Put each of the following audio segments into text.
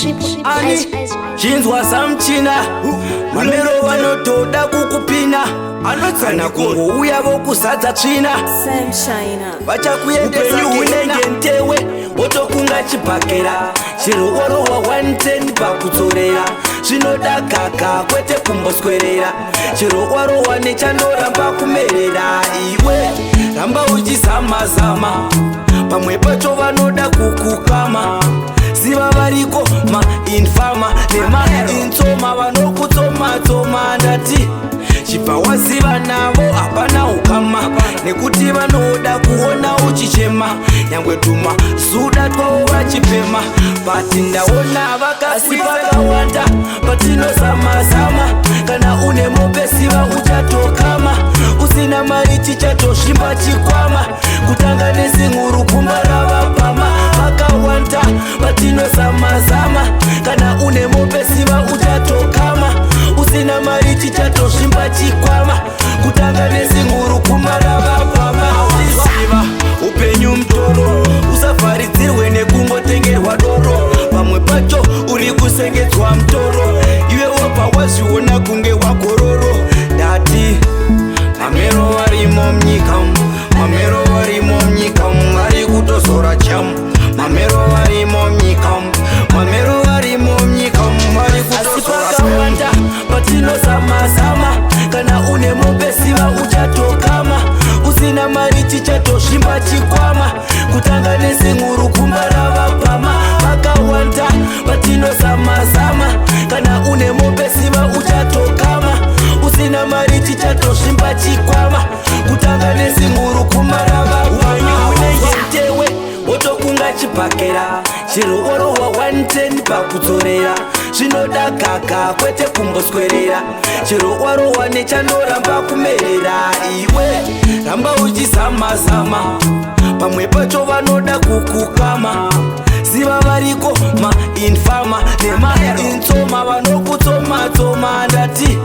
Ani chinzwa samchina mamero vanotoda kukupina kana kungouya vokuzadza tsvina vachakuendesa unenge ntewe wotokunga chibhakera chiroworowa 110 pakudzorera zvinoda gaga kwete kumboswerera chiroworowa nechandoramba kumerera iwe ramba uchizama-zama pamwe pacho vanoda kukukama ziva variko mainfama nemaintsoma vanokutsoma-tsoma ndati chibva waziva navo hapana ukama nekuti vanoda kuona uchichema nyangwe tuma zuda twavo vachipema bati ndaona vakasi vakawanda patinozama-zama kana une mopesiva uchatokama usina mari chichatosvimba chikwama kutanga nezinguru kumba ravapama vakawanda patinozama-zama kana une mopesiva uchatokama usina mari chichatosvimba chikwama kutanga nezinguru kumba ravapama uziva upenyu mtoro usavharidzirwe nekungotengerwa doro pamwe pacho uri kusengedzwa mtoro iwe wobva wazviona kunge wagororo ndati mamero varimo mnyika mamero varimo mnyika vari kutozora chamu mamero varimo mnyika mamero varimo mnyika vari kutozora patinozama-zama kana une mopesiva uchatokama usina mari chichatosvimba chikwama kutanga nezinguru kumba ravapama vakawanda patinozama-zama kana une mopesiva uchatokama usina mari chichatosvimba chikwama kutanga nezinguru kumba ravapama unenge ntewe wotokunga chibhakera chiroworowa 110 pakudzorera zvinoda gaga kwete kumboswerera chiroworowa nechandoramba kumerera iwe ramba uchizama-zama pamwe pacho vanoda kukukama ziva variko mainfama nemaintsoma vanokutsoma-tsoma ndati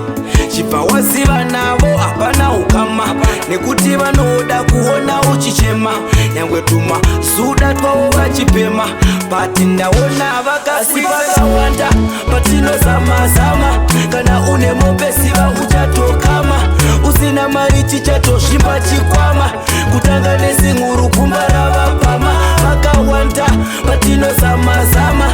chibva waziva navo hapana ukama nekuti vanoda kuona uchichema nyangwe tuma zuda twavo vachipema bati ndaona vakasi vakawanda patinozama-zama kana une mopesiva uchatokama usina mari chichatosvimba chikwama kutanga nezinguru kumba ravapama vakawanda patinozama-zama